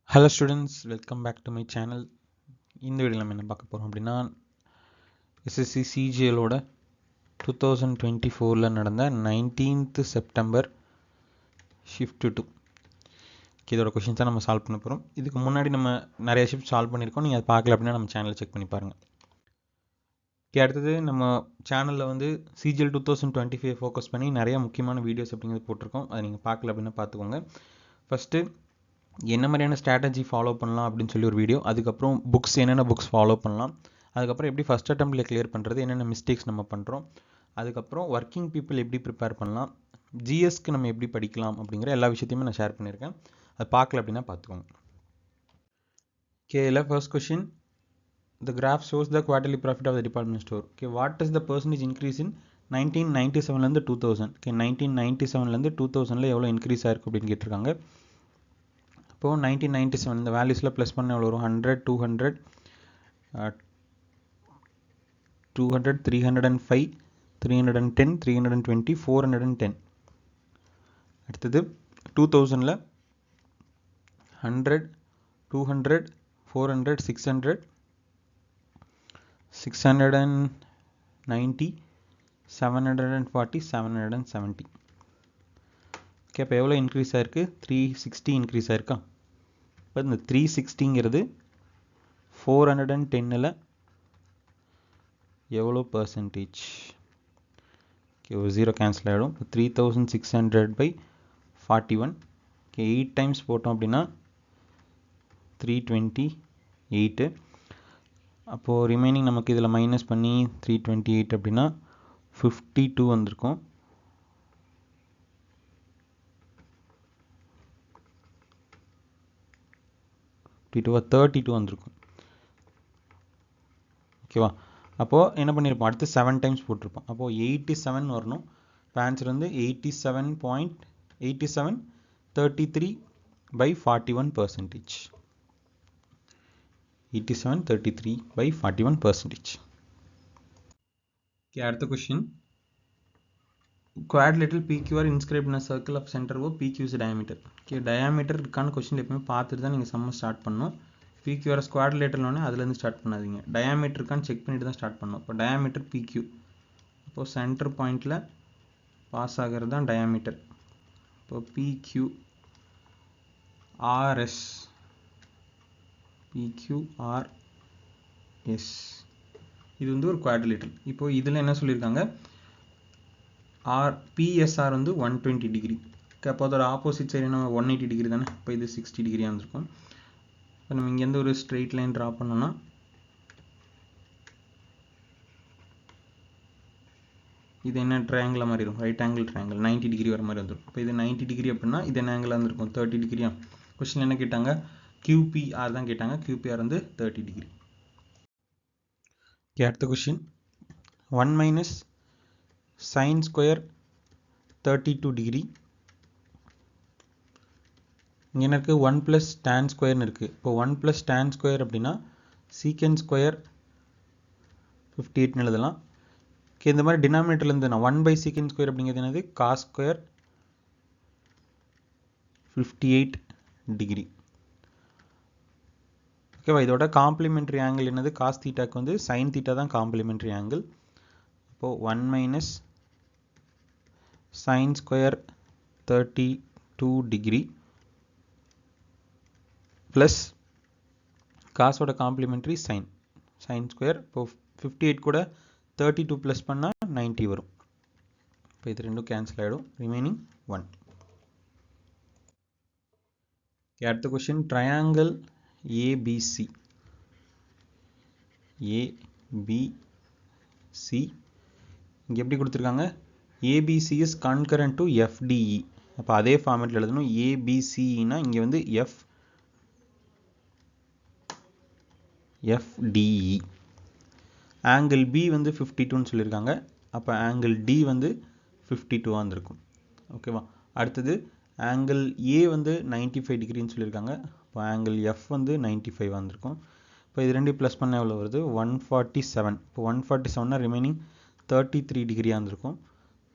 Hello students, welcome back to my channel. இந்த video நம்ம என்ன பார்க்க போகிறோம் அப்படின்னா, எஸ்எஸ்சி சிஜிஎலோட 2024 நடந்த 19th செப்டம்பர் ஷிஃப்ட் 2 இதோட கொஷின்ஸ் தான் நம்ம சால்வ் பண்ண போகிறோம். இதுக்கு முன்னாடி நம்ம நிறைய ஷிஃப்ட் சால்வ் பண்ணியிருக்கோம். நீங்கள் அதை பார்க்கல அப்படின்னா நம்ம சேனலை செக் பண்ணி பாருங்கள். அடுத்தது நம்ம சேனலில் வந்து சிஜிஎல் 2025 ஃபோக்கஸ் பண்ணி நிறைய முக்கியமான வீடியோஸ் அப்படிங்கிறது போட்டிருக்கோம். அதை நீங்கள் பார்க்கல அப்படின்னா பார்த்துக்கோங்க. ஃபஸ்ட்டு என்ன மாதிரியான ஸ்ட்ராட்டஜி ஃபாலோ பண்ணலாம் அப்படின்னு சொல்லி ஒரு வீடியோ, அதுக்கப்புறம் புக்ஸ் என்னென்ன புக்ஸ் ஃபாலோ பண்ணலாம், அதுக்கப்புறம் எப்படி ஃபஸ்ட் அட்டெம்ப்டில் கிளியர் பண்ணுறது, என்னென்ன மிஸ்டேக்ஸ் நம்ம பண்ணுறோம், அதுக்கப்புறம் ஒர்க்கிங் பீப்புள் எப்படி ப்ரிப்பேர் பண்ணலாம், ஜிஎஸ்க்கு நம்ம எப்படி படிக்கலாம் அப்படிங்கிற எல்லா விஷயத்தையுமே நான் ஷேர் பண்ணியிருக்கேன். அது பார்க்கல அப்படின்னா பார்த்துக்கோங்க. கேல first question, the graph shows the quarterly profit of the department store. Okay, what is the percentage increase in 1997 2000? Okay, 1997 2000 எவ்வளோ இன்க்ரீஸ் ஆயிருக்கு அப்படின்னு கேட்டிருக்காங்க. இப்போது 1997 இந்த வேல்யூஸில் ப்ளஸ் பண்ண எவ்வளோ வரும்? 100, 200, 200, 305, 310, 320, 410. அடுத்தது 2000 100, 200, 400, 600, 690, 740, 770. ஓகே, இப்போ எவ்வளோ இன்க்ரீஸ் ஆயிருக்கு? 360 இன்க்ரீஸ் ஆயிருக்கா? இப்போ இந்த 360ங்கிறது 410ல் எவ்வளோ பர்சன்டேஜ்? ஓகே, ஒரு 0 கேன்சல் ஆகிடும். 3600/41. ஓகே, 8 டைம்ஸ் போட்டோம் அப்படின்னா 328. அப்போது ரிமைனிங் நமக்கு இதில் மைனஸ் பண்ணி 328 அப்படின்னா 52 வந்திருக்கும். டூ 32 வந்திருக்கும். ஓகேவா? அப்போது என்ன பண்ணியிருப்போம்? அடுத்து 7 டைம்ஸ் போட்டிருப்போம். அப்போது 87 வரணும். இப்போ ஆன்சர் வந்து 87.87 33/41%. 87 33/41%. ஓகே, அடுத்த question, quadrilateral PQ are inscribed in a circle of center O, PQ is diameter. Okay, diameter இருக்கான கொஷின் எப்பவுமே பார்த்துட்டு தான் நீங்கள் சம்ம ஸ்டார்ட் பண்ணணும். PQR quadrilateralனே அதுலேருந்து ஸ்டார்ட் பண்ணாதீங்க. டயாமீட்டர் இருக்கான்னு செக் பண்ணிட்டு தான் ஸ்டார்ட் பண்ணணும். இப்போ டயாமீட்டர் PQ, இப்போது சென்டர் பாயிண்டில் பாஸ் ஆகிறது தான் டயாமீட்டர். இப்போ PQRS, PQRS இது வந்து ஒரு குவாட்ரிலேட்டரல். இப்போது இதில் என்ன சொல்லியிருக்காங்க? PSR வந்து 120 டிகிரி. அப்போ அதோட ஆப்போசிட் சைடு நம்ம 180 டிகிரி தானே. இப்போ இது 60 டிகிரியாக இருந்திருக்கும். இப்போ நம்ம இங்கேருந்து ஒரு ஸ்ட்ரெயிட் லைன் ட்ரா பண்ணோம்னா இது என்ன ட்ரையாங்கிளாக மாதிரி இருக்கும்? ரைட் ஆங்கிள் ட்ரையாங்கிள் 90 டிகிரி வர மாதிரி வந்துடும். இப்போ இது 90 டிகிரி அப்படின்னா இது என்ன ஆங்கிளாக இருந்திருக்கும்? 30 டிகிரியா? கொஸ்டின் என்ன கேட்டாங்க? QPR தான் கேட்டாங்க. QPR வந்து 30 டிகிரி. அடுத்த கொஸ்டின், 1 - sin square 32 டிகிரி. இங்கே என்ன இருக்குது? 1 + tan ஸ்கொயர்னு இருக்குது. இப்போ 1 + tan ஸ்கொயர் அப்படின்னா சீக்கன் ஸ்கொயர் 58 எழுதலாம். ஓகே, இந்த மாதிரி டினாமினேட்டரில் இருந்து நான் 1/sec ஸ்கொயர் அப்படிங்கிறது என்னது? cos square 58 degree. ஓகேவா? இதோட காம்ப்ளிமெண்ட்ரி ஆங்கிள் என்னது? காஸ் தீட்டாக்கு வந்து சைன் தீட்டா தான் காம்ப்ளிமெண்ட்ரி ஆங்கிள். இப்போது 1 - sin ஸ்கொயர் 32 டிகிரி ப்ளஸ் காசோட காம்ப்ளிமெண்ட்ரி சைன் ஸ்கொயர். இப்போது 58 கூட 32 ப்ளஸ் பண்ணால் 90 வரும். இப்போ இது ரெண்டும் கேன்சல் ஆகிடும். ரிமைனிங் 1. அடுத்த கொஸ்டின், ட்ரையாங்கிள் ABC இங்கே எப்படி கொடுத்துருக்காங்க? ABC is concurrent to FDE. அப்போ அதே ஃபார்மேட்டில் எழுதணும். ABCனா இங்கே வந்து FDE. ஆங்கிள் B வந்து 52ன்னு சொல்லியிருக்காங்க. அப்போ ஆங்கிள் D வந்து 52 வந்திருக்கும். ஓகேவா? அடுத்தது ஆங்கிள் A வந்து 95 டிகிரின்னு சொல்லியிருக்காங்க. இப்போ ஆங்கிள் F வந்து 95 வந்திருக்கும். இப்போ இது ரெண்டு ப்ளஸ் பண்ண எவ்வளோ வருது? 147. இப்போ 147னா ரிமைனிங் 33 டிகிரியாக இருந்திருக்கும்.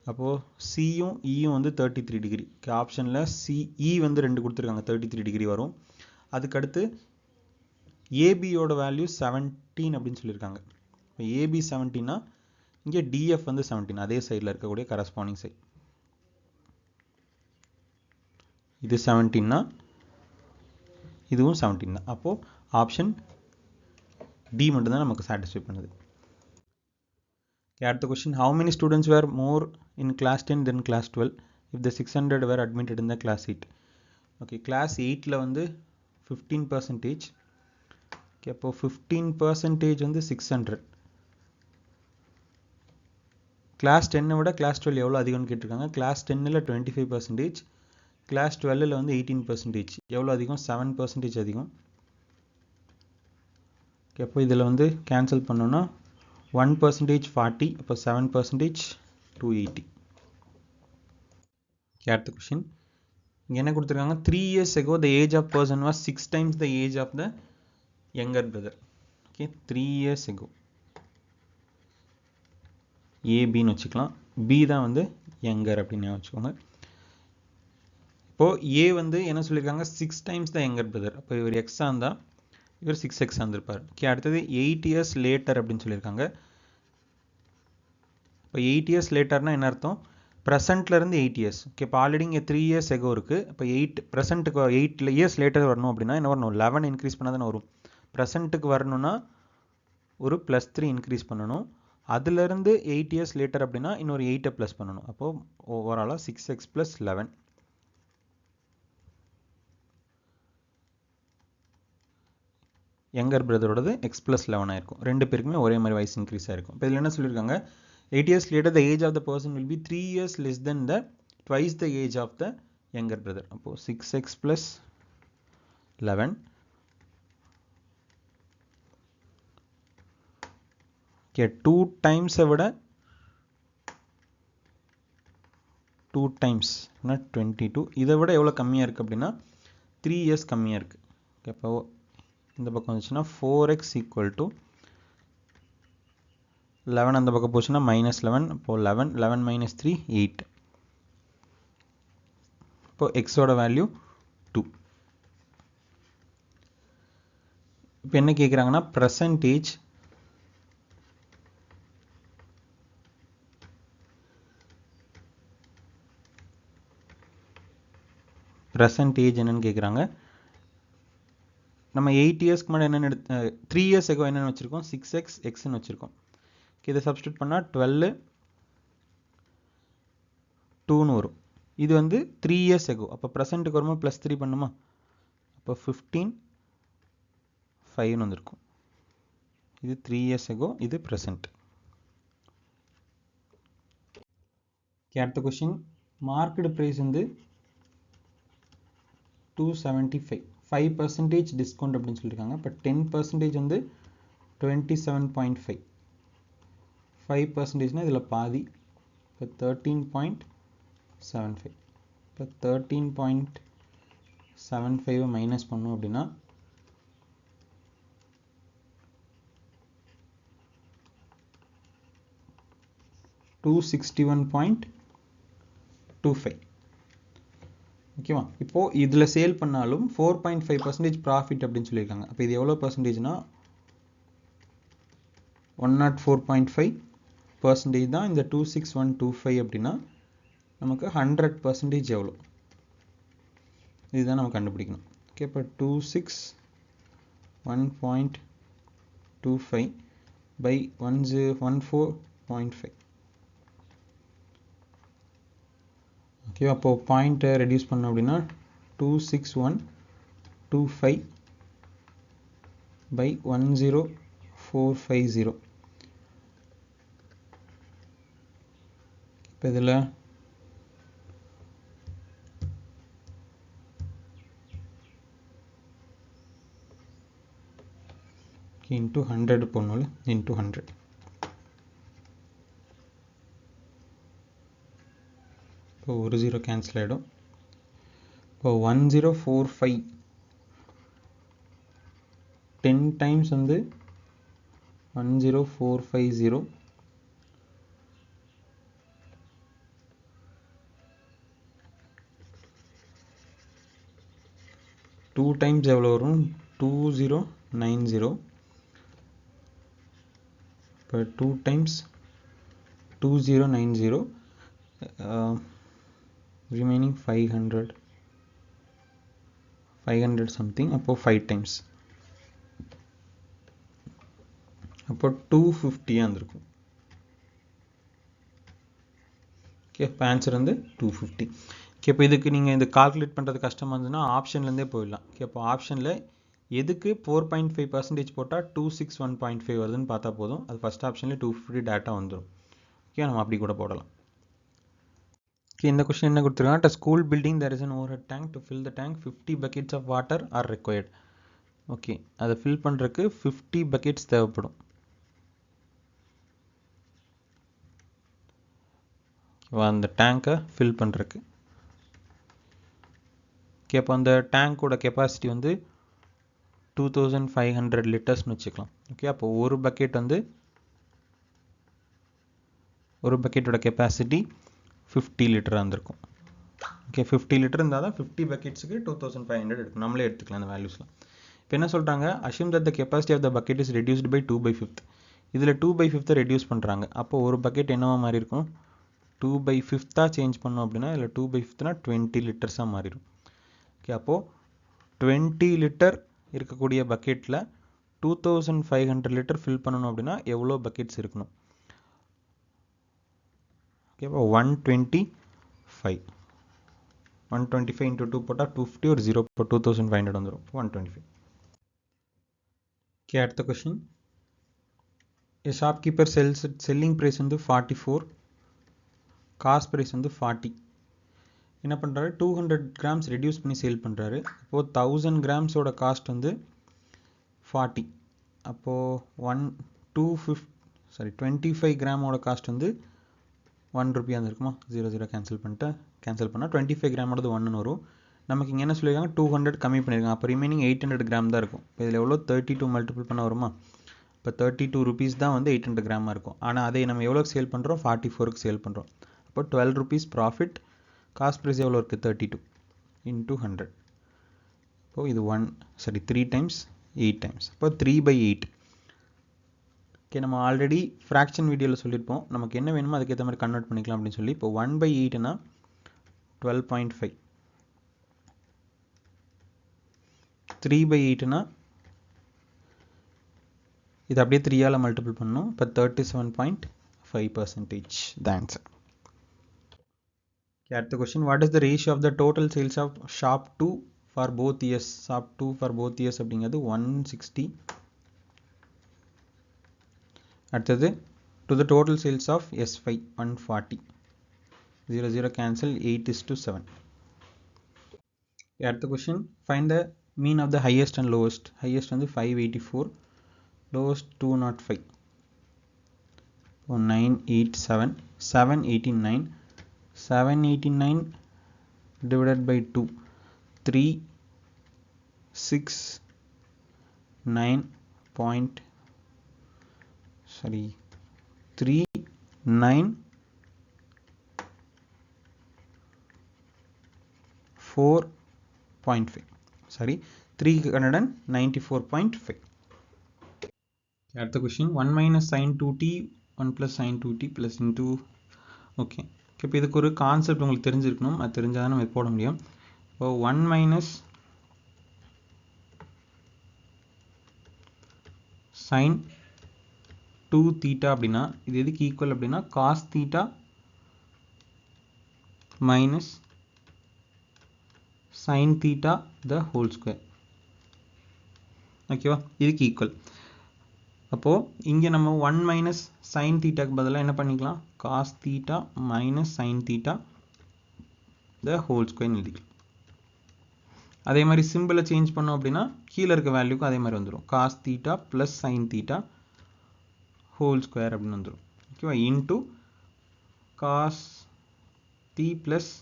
அப்போது சியும் இயும் வந்து 33 டிகிரி. ஆப்ஷனில் CE வந்து 2 கொடுத்துருக்காங்க, 33 டிகிரி வரும். அதுக்கடுத்து ஏபியோட வேல்யூ 17 அப்படின்னு சொல்லியிருக்காங்க. இப்போ ஏபி 17னா இங்கே டிஎஃப் வந்து 17, அதே சைடில் இருக்கக்கூடிய கரஸ்பாண்டிங் சைட். இது 17னா இதுவும் 17 தான். அப்போது ஆப்ஷன் டி மட்டும்தான் நமக்கு சாட்டிஸ்ஃபை பண்ணுது. அடுத்த question, how many students were more in class 10 than class 12 if the 600 were admitted in the class 8? Okay, class 8ல் வந்து 15%. ஓகே, அப்போது 15% வந்து 600. கிளாஸ் 10 விட கிளாஸ் 12 எவ்வளோ அதிகம்னு கேட்டிருக்காங்க. கிளாஸ் 10ல் 25%, கிளாஸ் 12ல் வந்து 18%. எவ்வளோ அதிகம்? 7% அதிகம். ஓகே, அப்போ இதில் வந்து கேன்சல் பண்ணோன்னா 1% 40, அப்போ 7% 280. அடுத்த கொஸ்டின், இங்கே என்ன கொடுத்துருக்காங்க? 3 years ago the age of person was 6 times the age of the younger brother. Okay, 3 years ago ஏபின்னு வச்சுக்கலாம், பி தான் வந்து யங்கர் அப்படின்னு வச்சுக்கோங்க. இப்போது ஏ வந்து என்ன சொல்லியிருக்காங்க? 6 times the younger brother. அப்போ இவர் எக்ஸாக இருந்தால் இவர் 6x வந்திருப்பார். ஓகே, அடுத்தது 8 years later அப்படின்னு சொல்லியிருக்காங்க. இப்போ 8 years லேட்டர்னால் என்ன அர்த்தம்? ப்ரெசென்ட்லேருந்து 8 years. ஓகே, இப்போ ஆல்ரெடி இங்கே 3 years எகோ இருக்குது. இப்போ 8 ப்ரெசென்ட்டுக்கு 8 years லேட்டர் வரணும் அப்படின்னா என்ன வரணும்? 11 இன்க்ரீஸ் பண்ணால் தானே வரும். ப்ரெசென்ட்டுக்கு வரணும்னா ஒரு +3 இன்க்ரீஸ் பண்ணணும். அதுலேருந்து 8 years லேட்டர் அப்படின்னா இன்னொரு 8 ப்ளஸ் பண்ணணும். அப்போது ஓவராலாக 6x + 11. யங்கர் பிரதரோடது x + 11 ஆயிருக்கும். ரெண்டு பேருக்குமே ஒரே மாதிரி வயசு இன்க்ரீஸ் ஆயிருக்கும். இப்போ இதில் என்ன சொல்லியிருக்காங்க? 8 years later the age of the person will be 3 years less than the twice the age of the younger brother. அப்போ 6x + 11. ஓகே, 2 times விட 2 times 22. இதை விட எவ்வளோ கம்மியாக இருக்குது அப்படின்னா 3 years கம்மியாக இருக்குது. ஓகே, அப்போ இந்த பக்கம் வந்துச்சுன்னா 4x = 11, அந்த பக்கம் போச்சுன்னா -11. அப்போது 11 - 3 8. இப்போது எக்ஸோட வேல்யூ 2. இப்போ என்ன கேட்குறாங்கன்னா பர்சன்டேஜ் என்னன்னு கேட்குறாங்க. நம்ம 8 இயர்ஸ்க்கு முன்னாடி என்னென்னு 3 years ago என்னென்னு வச்சுருக்கோம்? 6x xன்னு வச்சுருக்கோம். இதை சப்ஸ்டியூட் பண்ணால் 12 2ன்னு வரும். இது வந்து 3 years ago. அப்போ ப்ரெசென்ட்டுக்கு வரும்போது +3 பண்ணுமா? அப்போ 15 5ன்னு வந்திருக்கும். இது 3 years ago, இது ப்ரெசென்ட். அடுத்த கொஸ்டின், மார்க்கெட் ப்ரைஸ் வந்து 275, 5% டிஸ்கவுண்ட் அப்படின்னு சொல்லியிருக்காங்க. இப்போ 10% வந்து 27.5, 5%னா இதில் பாதி. இப்போ 13.75. இப்போ 13.75 மைனஸ் பண்ணோம் அப்படின்னா 261.25. ஓகேவா? இப்போது இதில் சேல் பண்ணாலும் 4.5% ப்ராஃபிட் அப்படின்னு சொல்லியிருக்காங்க. அப்போ இது எவ்வளோ பர்சன்டேஜ்னா 104.5% தான். இந்த 26125 அப்படின்னா நமக்கு 100% எவ்வளோ, இதுதான் நம்ம கண்டுபிடிக்கணும். ஓகே, இப்போ 261.25 by 114.5. ஓகே, அப்போது பாயிண்ட்டை ரெடியூஸ் பண்ணோம் அப்படின்னா 26125 by 10450. இப்போ இதில் இன்ட்டு 100 போடணும்ல, இன்ட்டு 100. இப்போ ஒரு 0 கேன்சல் ஆகிடும். இப்போ 1045 10 டைம்ஸ் வந்து 10450. 2 டைம்ஸ் எவ்வளோ வரும் 2090 இப்போ 2 டைம்ஸ் 2090 remaining 500 something அப்போ 5 டைம்ஸ் அப்போ 250 வந்திருக்கும் ஓகே இப்போ ஆன்சர் வந்து 250 ஓகே இப்போ இதுக்கு நீங்கள் இந்த கால்குலேட் பண்ணுறது கஷ்டமாக இருந்ததுன்னா ஆப்ஷன்லேருந்தே போயிடலாம் ஓகே இப்போ ஆப்ஷனில் எதுக்கு 4.5% போட்டால் 261.5 வருதுன்னு பார்த்தா போதும் அது ஃபஸ்ட் ஆப்ஷன்லேயே 250 டேட்டா வந்துடும் ஓகே நம்ம அப்படி கூட போடலாம் ஓகே இந்த கொஸ்டின் என்ன கொடுத்துருக்காங்க at school building there is an overhead tank to fill the tank 50 buckets of water are required okay அதை ஃபில் பண்ணுறதுக்கு 50 buckets தேவைப்படும் அந்த டேங்கை ஃபில் பண்ணுறதுக்கு ஓகே அப்போ அந்த டேங்கோட கெப்பாசிட்டி வந்து 2500 லிட்டர்ஸ்னு வச்சுக்கலாம் ஓகே அப்போ ஒரு பக்கெட்டோட கெப்பாசிட்டி 50 லிட்டராக இருந்திருக்கும் ஓகே 50 லிட்டர் இருந்தால் தான் 50 பக்கெட்ஸுக்கு 2500 எடுக்கும் நம்மளே எடுத்துக்கலாம் அந்த வேல்யூஸ்லாம் இப்போ என்ன சொல்கிறாங்க assume that the capacity of the bucket is reduced by 2/5 இதில் 2/5 ரெடியூஸ் பண்ணுறாங்க அப்போ ஒரு பக்கெட் என்னவா மாதிரி இருக்கும் 2/5 சேஞ்ச் பண்ணோம் அப்படின்னா இதில் 2/5 20 லிட்டர்ஸாக மாறிடும் ஓகே அப்போது 20 லிட்டர் இருக்கக்கூடிய பக்கெட்டில் 2500 லிட்டர் ஃபில் பண்ணணும் அப்படின்னா எவ்வளோ பக்கெட்ஸ் இருக்கணும் ஓகே அப்போ 125 into 2 போட்டால் 250 ஒரு 0 இப்போ 2500 வந்துடும் 125 ஓகே அடுத்த question a shopkeeper sells selling price வந்து 44 காஸ்ட் ப்ரைஸ் வந்து 40 என்ன பண்ணுறாரு 200 கிராம்ஸ் ரெடியூஸ் பண்ணி சேல் பண்ணுறாரு அப்போது 1000 கிராம்ஸோட காஸ்ட் வந்து 40 அப்போது 25 கிராமோட காஸ்ட் வந்து 1 ரூபி வந்துருக்குமா 0 கேன்சல் பண்ணால் 25 கிராமோடது 1 வரும் நமக்கு இங்கே என்ன சொல்லியிருக்காங்க 200 கம்மி பண்ணியிருக்காங்க அப்போ ரிமைனிங் 800 கிராம் தான் இருக்கும் இப்போ இதில் எவ்வளோ 32 மல்டிபிள் பண்ண வருமா இப்போ 32 ருபீஸ் தான் வந்து 800 கிராமாக இருக்கும் ஆனால் அதை நம்ம எவ்வளோக்கு சேல் பண்ணுறோம் 44க்கு சேல் பண்ணுறோம் அப்போ 12 rupees ப்ராஃபிட் காஸ்ட் ப்ரைஸ் எவ்வளோ இருக்குது 32 into 100 இப்போ இது 3 டைம்ஸ் 8 டைம்ஸ் அப்போ 3/8 ஓகே நம்ம ஆல்ரெடி ஃப்ராக்ஷன் வீடியோவில் சொல்லியிருப்போம் நமக்கு என்ன வேணுமோ அதுக்கேற்ற மாதிரி கன்வெர்ட் பண்ணிக்கலாம் அப்படின்னு சொல்லி இப்போ 1/8னா 12.5 3/8னா இது அப்படியே 3ஆல் மல்டிபிள் பண்ணணும் இப்போ 37.5% the answer அடுத்த question what is the ratio of the total sales of shop 2 for both years shop 2 for both years அப்படிங்கிறது 160 அடுத்தது to the total sales of S5 140 0 cancel 8:7 அடுத்த question find the mean of the highest and lowest highest வந்து 584 lowest 205 987 789 789 divided by 2 369 4.5 394.5 அடுத்த question 1 minus sin 2t 1 plus sin 2t plus into okay இப்போ இதுக்கு ஒரு concept உங்களுக்கு தெரிஞ்சிருக்கணும் அது தெரிஞ்சால் தான் நம்ம போட முடியும் இப்போ 1 minus sin 2 theta அப்படின்னா இது எதுக்கு ஈக்குவல் அப்படின்னா cos theta minus sin theta the whole square ஓகேவா இதுக்கு ஈக்குவல் அப்போது இங்கே நம்ம 1 மைனஸ் சைன் தீட்டாக்கு பதிலாக என்ன பண்ணிக்கலாம் cos theta minus sine theta the whole square எழுதிக்கலாம் அதே மாதிரி சிம்பிளை சேஞ்ச் பண்ணோம் அப்படின்னா கீழே இருக்க வேல்யூக்கும் அதே மாதிரி வந்துடும் cos theta plus sine theta whole square அப்படின்னு வந்துடும் ஓகேவா into cos T plus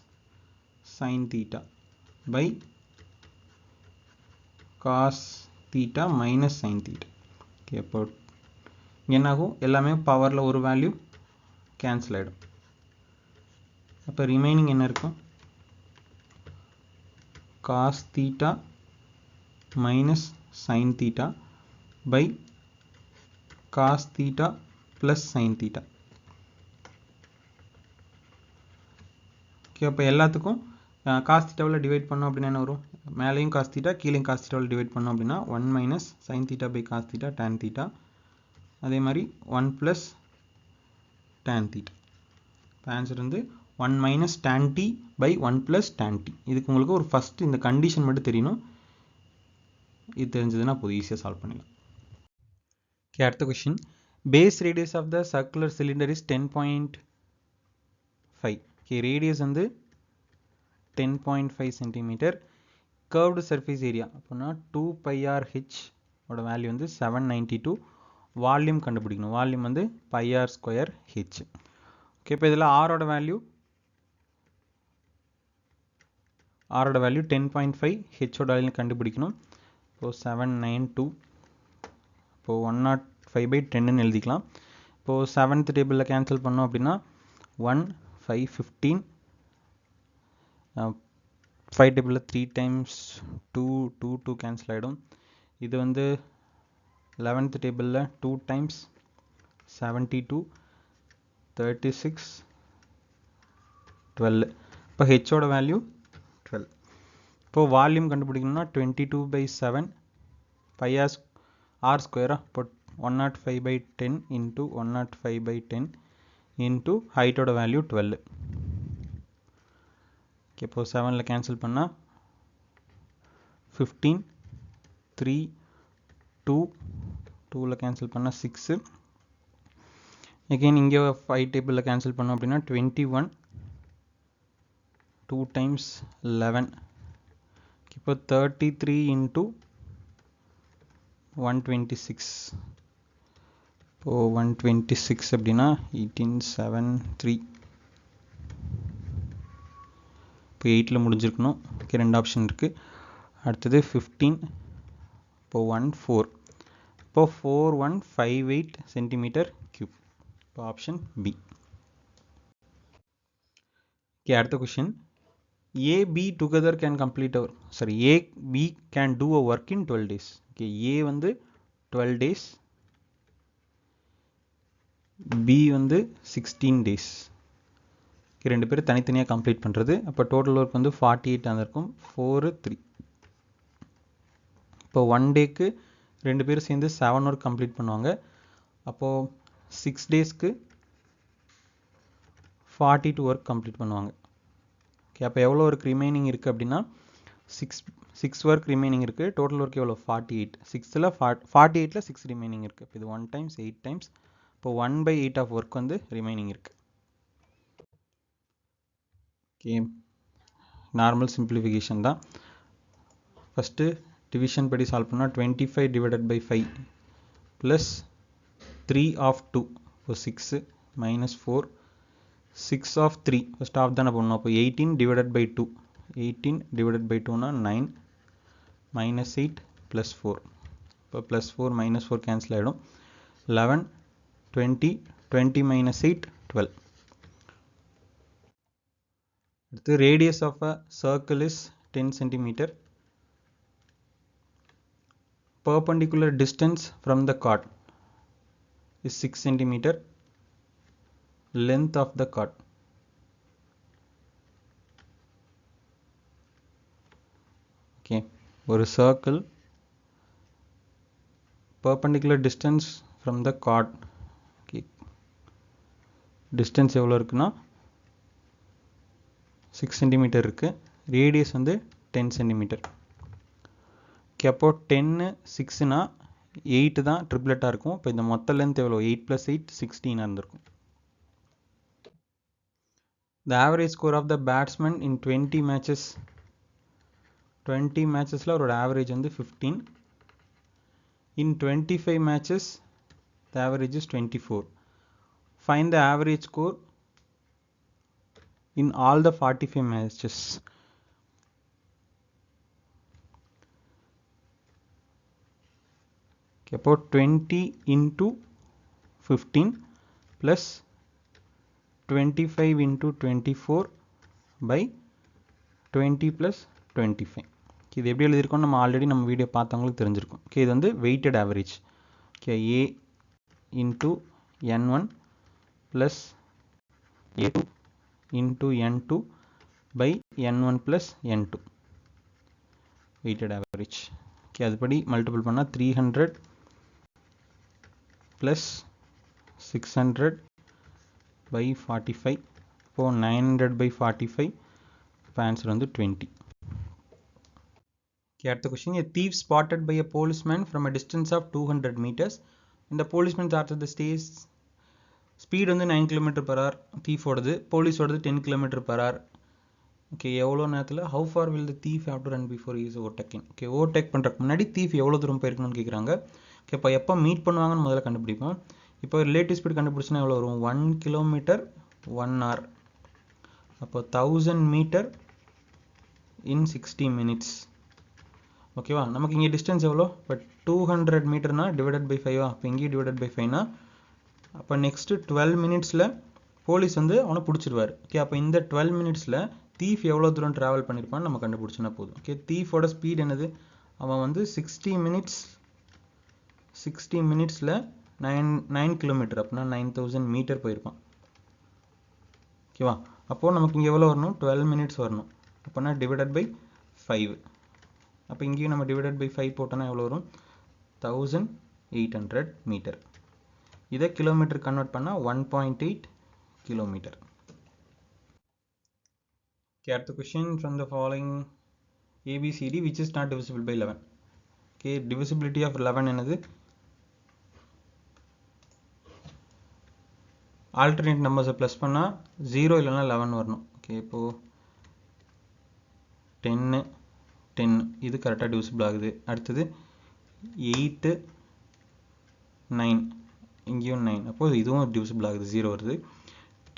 sine theta by cos theta minus sine theta okay அப்போ என்னாகும் எல்லாமே பவரில் ஒரு வேல்யூ கேன்சல் ஆகிடும் அப்போ ரிமைனிங் என்ன இருக்கும் cos theta minus sin theta by cos theta plus sin theta. ஓகே, அப்போ எல்லாத்துக்கும் cos thetaவில் டிவைட் பண்ணோம் அப்படின்னா என்ன வரும்? மேலேயும் cos theta கீழேயும் cos thetaவில் டிவைட் பண்ணோம் அப்படின்னா 1 minus sin theta by cos theta tan theta, அதே மாதிரி 1 plus tan theta. இப்போ ஆன்சர் வந்து 1 minus tan t by 1 plus tan t. இதுக்கு உங்களுக்கு ஒரு ஃபஸ்ட்டு இந்த கண்டிஷன் மட்டும் தெரியணும். இது தெரிஞ்சதுன்னா போதும், ஈஸியாக சால்வ் பண்ணிடலாம். ஓகே, அடுத்த question. Base radius of the circular cylinder is 10.5. Okay, radius வந்து 10.5 சென்டிமீட்டர். கர்வ்டு சர்ஃபேஸ் ஏரியா அப்படின்னா 2 pi r h ஓட வேல்யூ வந்து 792. வால்யூம் கண்டுபிடிக்கணும். வால்யூம் வந்து pi r square h. Okay, இப்போ இதில் ஆரோட வேல்யூ 10.5, ஹெச்சோட வேல்யூ கண்டுபிடிக்கணும். இப்போது 792, இப்போது 105/10 எழுதிக்கலாம். இப்போது 7th டேபிளில் கேன்சல் பண்ணோம் அப்படின்னா 1 5 15, 5 டேபிளில் 3 times 2 கேன்சல் ஆகிடும். இது வந்து 11th டேபிளில் 2 times 72 36 12. இப்போ ஹெச்சோட வேல்யூ 12. இப்போது வால்யூம் கண்டுபிடிக்கணும்னா 22/7 pi r square. இப்போ 105/10 into 105/10 into ஹைட்டோட வேல்யூ 12. ஓகே, இப்போது 7ல் கேன்சல் பண்ணால் 15 3 2ல் கேன்சல் பண்ணால் 6. அகெயின் இங்கே 5 டேபிளில் கேன்சல் பண்ணோம் அப்படின்னா 21 2 times 11. இப்போ 33 into 126. இப்போது 126 அப்படின்னா 1873. இப்போ 8ல் முடிஞ்சிருக்கணும். ஓகே, 2 ஆப்ஷன் இருக்குது. அடுத்தது 15. இப்போ 14. இப்போ 4158 சென்டிமீட்டர் கியூப். இப்போ ஆப்ஷன் பி. ஓகே, அடுத்த question. A, B together can complete our, sorry, A, B can do a work in 12 days. Okay, A வந்து 12 days, B வந்து 16 days. ஓகே, ரெண்டு பேரும் தனித்தனியாக கம்ப்ளீட் பண்ணுறது. அப்போ டோட்டல் ஒர்க் வந்து 48 இருக்கும். 4 3. இப்போ 1 டேக்கு ரெண்டு பேரும் சேர்ந்து 7 ஒர்க் கம்ப்ளீட் பண்ணுவாங்க. அப்போது 6 டேஸ்க்கு 42 ஒர்க் கம்ப்ளீட் பண்ணுவாங்க. ஓகே, அப்போ எவ்வளோ ஒர்க் ரிமைனிங் இருக்குது அப்படின்னா 6 ஒர்க் ரிமைனிங் இருக்குது. டோட்டல் ஒர்க் எவ்வளோ 48. 48ல் 6 ரிமைனிங் இருக்குது. இப்போ இது 1 times 8 times. இப்போ 1/8 ஆஃப் ஒர்க் வந்து ரிமைனிங் இருக்குது. ஓகே, நார்மல் சிம்பிளிஃபிகேஷன் தான். ஃபஸ்ட்டு டிவிஷன் படி சால்வ் பண்ணால் 25 divided by 5 ப்ளஸ் 3 of 2 இப்போ 6 minus 4 6 of 3 ஃபஸ்ட் ஆஃப் தானே பண்ணணும். அப்போ 18 divided by 2 18 divided by 2னா 9 minus 8 plus 4. இப்போ plus 4 minus 4 கேன்சல் ஆகிடும். 11 20 20 minus 8 12. அடுத்து radius of a circle is 10 centimeter. Perpendicular distance from the chord is 6 centimeter. Length of the chord. Okay, ஒரு circle perpendicular distance from the chord. Okay, distance எவ்வளோ இருக்குன்னா 6 centimeter இருக்குது. radius வந்து 10 centimeter. Okay, அப்போ 10 6னா 8 தான் ட்ரிப்ளெட்டாக இருக்கும். இப்போ இந்த மொத்த லென்த் எவ்வளோ 8 + 8 16 இருந்திருக்கும். The average score of the batsman in 20 matches. 20 matchesல அவரோட ஆவரேஜ் வந்து 15. In 25 matches the average is 24. Find the average score in all the 45 matches. Okay, about 20 into 15 plus 25 into 24 by 20 plus 25. இது எப்படி எழுதியிருக்கோம் நம்ம ஆல்ரெடி நம்ம video பார்த்தவங்களுக்கு தெரிஞ்சிருக்கும். Okay, இது வந்து weighted average. Okay, A into N1 plus A2 into N2 by N1 plus N2 weighted average. Okay, அதுபடி மல்டிபிள் பண்ணால் 300 plus 600 by 45. இப்போது 900 by 45. இப்போ ஆன்சர் வந்து 20. Okay, அடுத்த question. A thief spotted by a policeman from a distance of 200 meters. இந்த policeman charged the stays speed வந்து 9 km/h. thief ஓடுது, police ஓடுது 10 km/h. ஓகே, எவ்வளோ நேரத்தில் how far will the thief have to run before he is overtaken? Okay, overtake பண்ணுறதுக்கு முன்னாடி thief எவ்வளோ தூரம் போயிருக்கணும்னு கேட்குறாங்க. ஓகே, இப்போ எப்போ மீட் பண்ணுவாங்கன்னு முதல்ல கண்டுபிடிப்போம். இப்போ ரிலேட்டிவ் ஸ்பீட் கண்டுபிடிச்சினா எவ்வளோ வரும்? 1 km 1 hour. அப்போ 1000 meter in 60 minutes. ஓகேவா, நமக்கு இங்கே டிஸ்டன்ஸ் எவ்வளோ? இப்போ 200 மீட்டர்னா டிவைடட் பை 5. இப்போ இங்கேயும் டிவைடட் பை 5னா அப்போ நெக்ஸ்ட்டு 12 மினிட்ஸில் போலீஸ் வந்து அவனை பிடிச்சிருவார். ஓகே, அப்போ இந்த 12 மினிட்ஸில் தீஃப் எவ்வளோ தூரம் ட்ராவல் பண்ணியிருப்பான்னு நம்ம கண்டுபிடிச்சினா போதும். ஓகே, தீஃபோட ஸ்பீட் என்னது? அவன் வந்து 60 மினிட்ஸில் 9 கிலோமீட்டர், அப்படின்னா 9000 மீட்டர் போயிருப்பான். ஓகேவா, அப்போது நமக்கு இங்கே எவ்வளோ வரணும்? 12 மினிட்ஸ் வரணும். அப்போனா டிவைடட் பை 5. அப்போ இங்கேயும் நம்ம டிவைடட் பை 5 போட்டோன்னா எவ்வளோ வரும்? 1800 மீட்டர். இதை கிலோமீட்டர் கன்வெர்ட் பண்ணால் 1.8 கிலோமீட்டர். Okay, அடுத்த question. From the following ABCD which is not divisible by 11. Okay, divisibility of 11 என்னது? ஆல்டர்னேட் நம்பர்ஸை ப்ளஸ் பண்ணால் 0 இல்லைனா 11 வரணும். ஓகே, இப்போது 10 இது கரெக்டாக டிவிசிபிள் ஆகுது. அடுத்தது 8 9, இங்கேயும் 9, அப்போது இதுவும் டிவிசிபிள் ஆகுது, 0 வருது.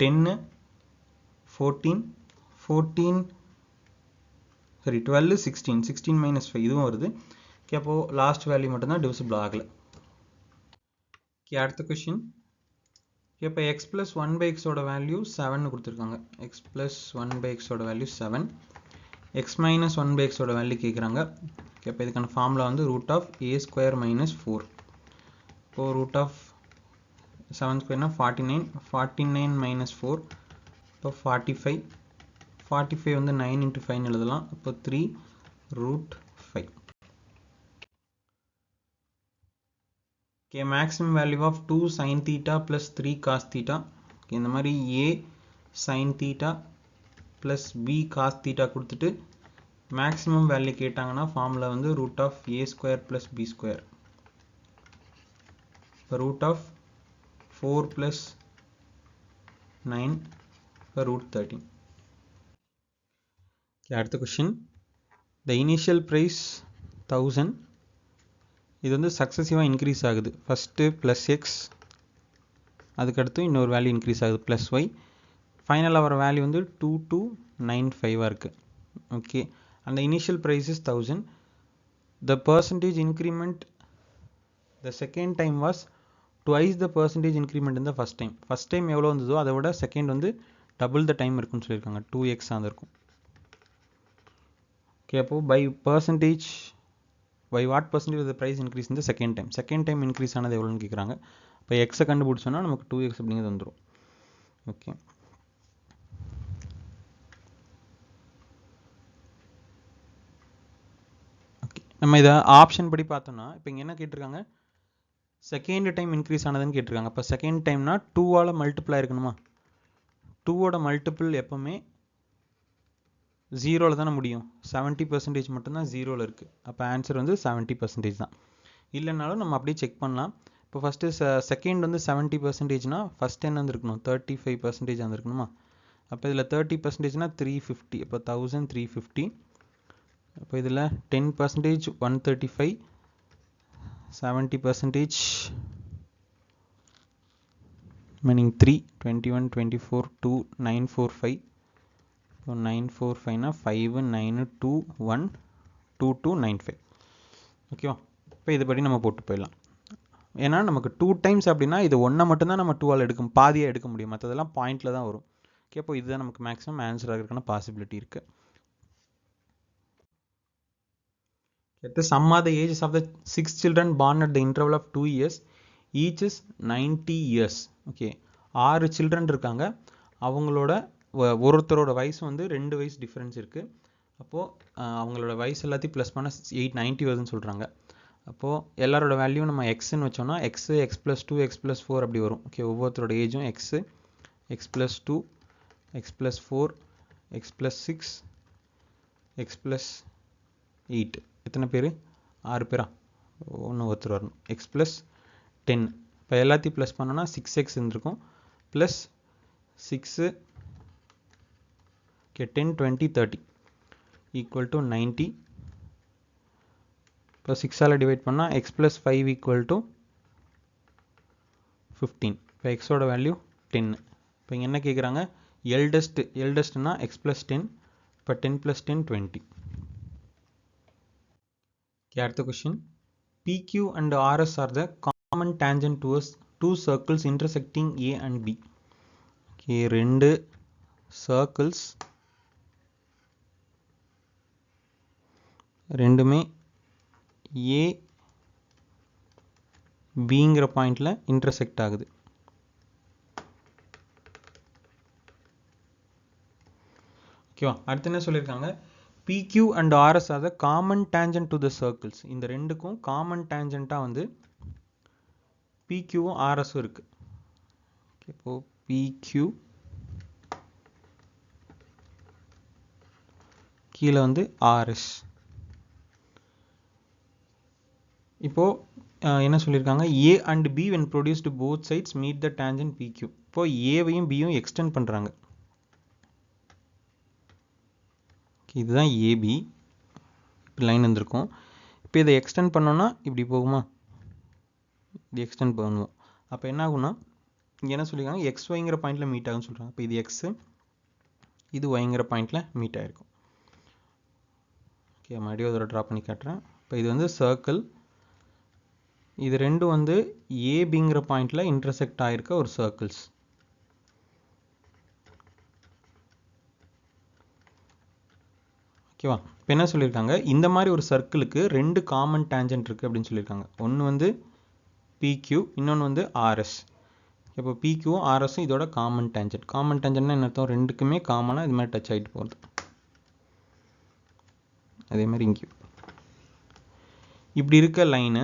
10 14 சரி 12 16 minus 5 இதுவும் வருது. ஓகே, அப்போது லாஸ்ட் வேல்யூ மட்டும்தான் டிவிசிபிள் ஆகலை. ஓகே, அடுத்த கொஷின். இப்போ x + 1/x வேல்யூ 7 கொடுத்துருக்காங்க. x + 1/x value 7, x - 1/x value கேட்குறாங்க. ஓகே, இப்போ இதுக்கான ஃபார்முலா வந்து √(a² - 4). இப்போது √7² 49, 49 - 4 இப்போ 45 வந்து 9 × 5 எழுதலாம். இப்போ 3√5. Okay, maximum value of 2 sin θ + 3 cos θ. Okay, இந்த மாதிரி a sin θ + b cos θ கொடுத்துட்டு மேக்ஸிமம் வேல்யூ கேட்டாங்கன்னா ஃபார்முலா வந்து √(a² + b². இப்போ √4 + 9 இப்போ √13. அடுத்த கொஸ்டின். The initial price 1000. இது வந்து சக்ஸஸிவாக இன்க்ரீஸ் ஆகுது. ஃபஸ்ட்டு +x, அதுக்கடுத்து இன்னொரு வேல்யூ இன்க்ரீஸ் ஆகுது +y. ஃபைனலாக வர வேல்யூ வந்து 2295 இருக்குது. ஓகே, அந்த initial price is 1000. The percentage increment the second time was twice the percentage increment இந்த ஃபஸ்ட் டைம். ஃபஸ்ட் டைம் எவ்வளோ வந்ததோ அதை விட செகண்ட் வந்து டபுள் த டைம் இருக்குன்னு சொல்லியிருக்காங்க, 2x ஆக இருக்கும். ஓகே, அப்போது by what percentage the price increase இந்த செகண்ட் டைம் இன்க்ரீஸ் ஆனது எவ்வளோன்னு கேட்குறாங்க. இப்போ எக்ஸை கண்டுபிடிச்சோன்னா நமக்கு 2x அப்படிங்கிறது வந்துடும். ஓகே, நம்ம இதை ஆப்ஷன் படி பார்த்தோம்னா இப்போ இங்கே என்ன கேட்டிருக்காங்க? செகண்ட் டைம் இன்க்ரீஸ் ஆனதுன்னு கேட்டிருக்காங்க. அப்போ செகண்ட் டைம்னா 2ஆல் மல்டிப்ளை இருக்கணுமா? 2ஓட மல்டிபிள் எப்போவுமே 0ல் தானே முடியும். 70% மட்டும்தான் 0ல் இருக்குது. அப்போ ஆன்சர் வந்து 70% தான். இல்லைனாலும் நம்ம அப்படியே செக் பண்ணலாம். இப்போ ஃபஸ்ட்டு செகண்ட் வந்து 70%னா ஃபஸ்ட் என்ன வந்துருக்கணும்? 35% வந்துருக்கணுமா? அப்போ இதில் 30%னா 350. அப்போ 1350. அப்போ இதில் 10% 135, 70% மீனிங் 3, 21, 24, 2, 945. ஸோ 945னா 5, 9, 2, 1, 2295. ஓகேவா, இப்போ இதுபடி நம்ம போட்டு போயிடலாம். ஏன்னா நமக்கு 2 டைம்ஸ் அப்படின்னா இது 1 மட்டும்தான் நம்ம 2ஆல் பாதியாக எடுக்க முடியும், மற்றதெல்லாம் பாயிண்டில் தான் வரும். ஓகே, அப்போ இதுதான் நமக்கு மேக்ஸிமம் ஆன்சர் ஆகிறதுக்கான பாசிபிலிட்டி இருக்குது. the sum of the ages of the 6 children born at the interval of 2 years each is 90 years. Okay 6 children இருக்காங்க, அவங்களோட ஒருத்தரோட வயசு வந்து 2 வயசு டிஃப்ரென்ஸ் இருக்குது. அப்போது அவங்களோட வயசு எல்லாத்தையும் ப்ளஸ் பண்ணால் 890 வருதுன்னு சொல்கிறாங்க. அப்போது எல்லாரோட வேல்யூ நம்ம எக்ஸ்ன்னு வச்சோம்னா எக்ஸு x+2 x+4 அப்படி வரும். ஓகே ஒவ்வொருத்தரோட ஏஜும் x x+2 x+4 x+6 x+8 எத்தனை பேர்? 6 பேரா? ஒன்று ஒருத்தர் வரணும். x+10 இப்போ எல்லாத்தையும் ப்ளஸ் பண்ணோன்னா 6x இருந்திருக்கும் ப்ளஸ் 6 ஓகே 10 20 30 ஈக்குவல் டு 90. இப்போ 6ஆல் டிவைட் பண்ணால் x+5 ஈக்குவல் டு 15. இப்போ எக்ஸோட வேல்யூ 10. இப்போ இங்கே என்ன கேட்குறாங்க? எல்டஸ்ட்னா x+10. இப்போ 10+10 20. Okay, அடுத்த question. PQ and RS are the common tangent towards two circles intersecting A and B. Okay, ரெண்டு circles ரெண்டுமே A Bங்கிற பாயிண்டில் இன்டர்செக்ட் ஆகுது. ஓகேவா? அடுத்து என்ன சொல்லியிருக்காங்க? PQ and RS are the common tangent to the circles. இந்த ரெண்டுக்கும் காமன் டேஞ்சண்ட்டாக வந்து PQவும் RSவும் இருக்குது. இப்போ PQ கீழே வந்து RS. இப்போது என்ன சொல்லியிருக்காங்க? A and B when produced both sides meet the tangent PQ. இப்போது ஏவையும் பியும் எக்ஸ்டெண்ட் பண்ணுறாங்க. இதுதான் ஏபி, இப்படி லைன் இருந்திருக்கும். இப்போ இதை எக்ஸ்டெண்ட் பண்ணோன்னா இப்படி போகுமா? இது எக்ஸ்டெண்ட் பண்ணுவோம். அப்போ என்ன ஆகும்னா இங்கே என்ன சொல்லியிருக்காங்க? எக்ஸ் ஒய்ங்கிற பாயிண்டில் மீட் ஆகுன்னு சொல்கிறாங்க. இப்போ இது எக்ஸு, இது ஒய்ங்கிற பாயிண்டில் மீட் ஆகிருக்கும். ஓகே மறுபடியும் அதோட ட்ரா பண்ணி காட்டுறேன். இப்போ இது வந்து சர்க்கிள், இது ரெண்டும் வந்து ஏபிங்கிற பாயிண்டில் இன்டர்செக்ட் ஆகிருக்க ஒரு சர்க்கிள்ஸ். ஓகேவா? இப்போ என்ன சொல்லியிருக்காங்க? இந்த மாதிரி ஒரு சர்க்கிளுக்கு ரெண்டு காமன் டேஞ்சன்ட் இருக்குது அப்படின்னு சொல்லியிருக்காங்க. ஒன்று வந்து PQ, இன்னொன்று வந்து RS. இப்போ PQவும் RSவும் இதோட காமன் டேஞ்சன்ட். காமன் டேஞ்சன்ட்னா என்ன அர்த்தம்? ரெண்டுக்குமே காமனாக இது மாதிரி டச் ஆகிட்டு போகிறது. அதே மாதிரி இங்கேயும் இப்படி இருக்க லைனு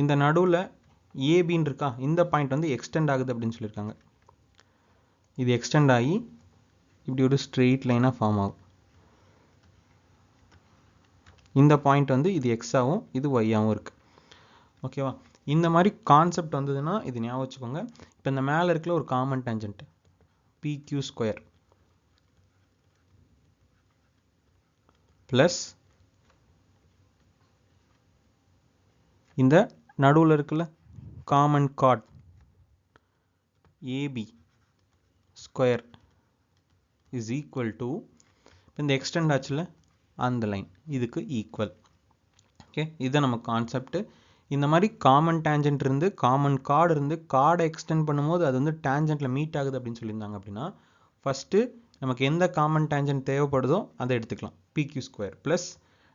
இந்த நடுவில் ஏபின்னு இருக்கா, இந்த பாயிண்ட் வந்து எக்ஸ்டெண்ட் ஆகுது அப்படின்னு சொல்லியிருக்காங்க. இது எக்ஸ்டெண்ட் ஆகி இப்படி ஒரு ஸ்ட்ரெயிட் லைனாக ஃபார்ம் ஆகும். இந்த பாயிண்ட் வந்து இது எக்ஸாகவும் இது ஒய்யாகவும் இருக்குது. ஓகேவா? இந்த மாதிரி கான்செப்ட் வந்ததுன்னா இது ஞாபகம் வச்சுக்கோங்க. இப்போ இந்த மேலே இருக்கிற ஒரு காமன் டேஞ்சன்ட் PQ² ப்ளஸ் இந்த நடுவில் இருக்குல்ல common card AB² is equal to இந்த எக்ஸ்டெண்ட் ஆச்சுல அந்த லைன் இதுக்கு ஈக்குவல். ஓகே இதுதான் நம்ம கான்செப்ட். இந்த மாதிரி காமன் டேஞ்சன்ட் இருந்து காமன் கார்டு இருந்து கார்டை எக்ஸ்டெண்ட் பண்ணும்போது அது வந்து டேஞ்சன்ட்டில் மீட் ஆகுது அப்படின்னு சொல்லியிருந்தாங்க. அப்படின்னா ஃபஸ்ட்டு நமக்கு எந்த காமன் டேஞ்சன்ட் தேவைப்படுதோ அதை எடுத்துக்கலாம். PQ² ப்ளஸ்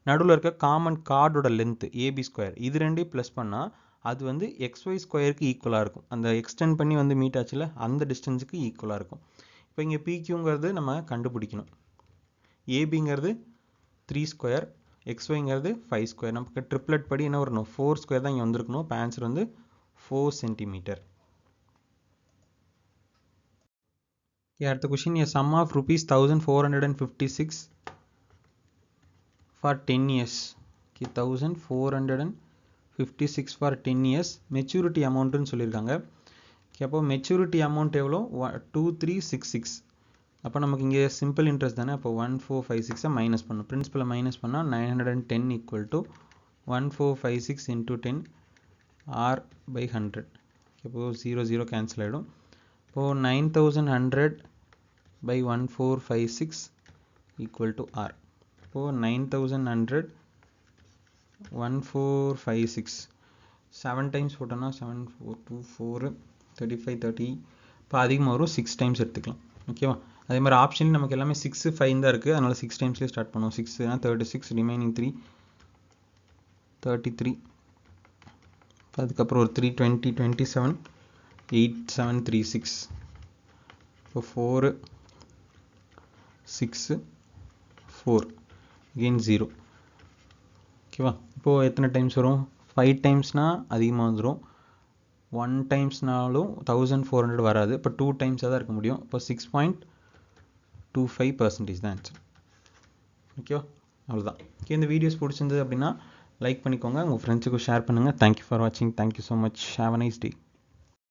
நடுவில் இருக்க காமன் கார்டோட லென்த்து AB², இது ரெண்டையும் ப்ளஸ் பண்ணால் அது வந்து XY² ஈக்குவலாக இருக்கும். அந்த எக்ஸ்டெண்ட் பண்ணி வந்து மீட் ஆச்சுல அந்த டிஸ்டன்ஸுக்கு ஈக்குவலாக இருக்கும். இப்போ இங்கே PQங்கிறது நம்ம கண்டுபிடிக்கணும். ஏபிங்கிறது 3², XYங்கிறது 5². நமக்கு ட்ரிப்ளெட் படி என்ன வரணும்? 4² தான் இங்கே வந்திருக்கணும். இப்போ ஆன்சர் வந்து 4 சென்டிமீட்டர். அடுத்த question. A sum of rupees 1456 for 10 years. 1456 for 10 years maturity அமௌண்ட்டுன்னு சொல்லியிருக்காங்க. அப்போ மெச்சூரிட்டி அமௌண்ட் எவ்வளோ? 2366. அப்போ நமக்கு இங்கே சிம்பிள் இன்ட்ரெஸ்ட் தானே. அப்போ 1456 மைனஸ் பண்ணும். பிரின்சிபலை மைனஸ் பண்ணால் 910 ஈக்குவல் டு 1456 இன்ட்டு 10 R/100. அப்போது 0 கேன்சல் ஆகிடும். இப்போது 9100/1456 ஈக்குவல் டு R. இப்போது 9100 1456 7 டைம்ஸ் போட்டோன்னா 7 4 2 4 35 30. இப்போ அதிகமாக வரும். 6 டைம்ஸ் எடுத்துக்கலாம். ஓகேவா? அதே மாதிரி ஆப்ஷன் நமக்கு எல்லாமே 6 5 தான் இருக்குது. அதனால் 6 டைம்ஸ்லேயே ஸ்டார்ட் பண்ணுவோம். 6 36, ரிமைனிங் 3 33, அதுக்கப்புறம் ஒரு 320, 27, 8736. இப்போ 4, 6, 4, again 0. ஓகேவா? இப்போது எத்தனை டைம்ஸ் வரும்? 5 டைம்ஸ்னால் அதிகமாக வந்துடும். 1 டைம்ஸ்னாலும் 1400 வராது. இப்போ 2 டைம்ஸாக தான் இருக்க முடியும். இப்போ 6.25% தான் ஆன்சர். ஓகேவா? அவ்வளோதான். ஓகே, இந்த வீடியோஸ் பிடிச்சிருந்தது அப்படின்னா லைக் பண்ணிக்கோங்க, உங்கள் ஃப்ரெண்ட்ஸுக்கும் ஷேர் பண்ணுங்கள். தேங்க்யூ ஃபார் வாட்சிங். Thank you so much. Have a nice day.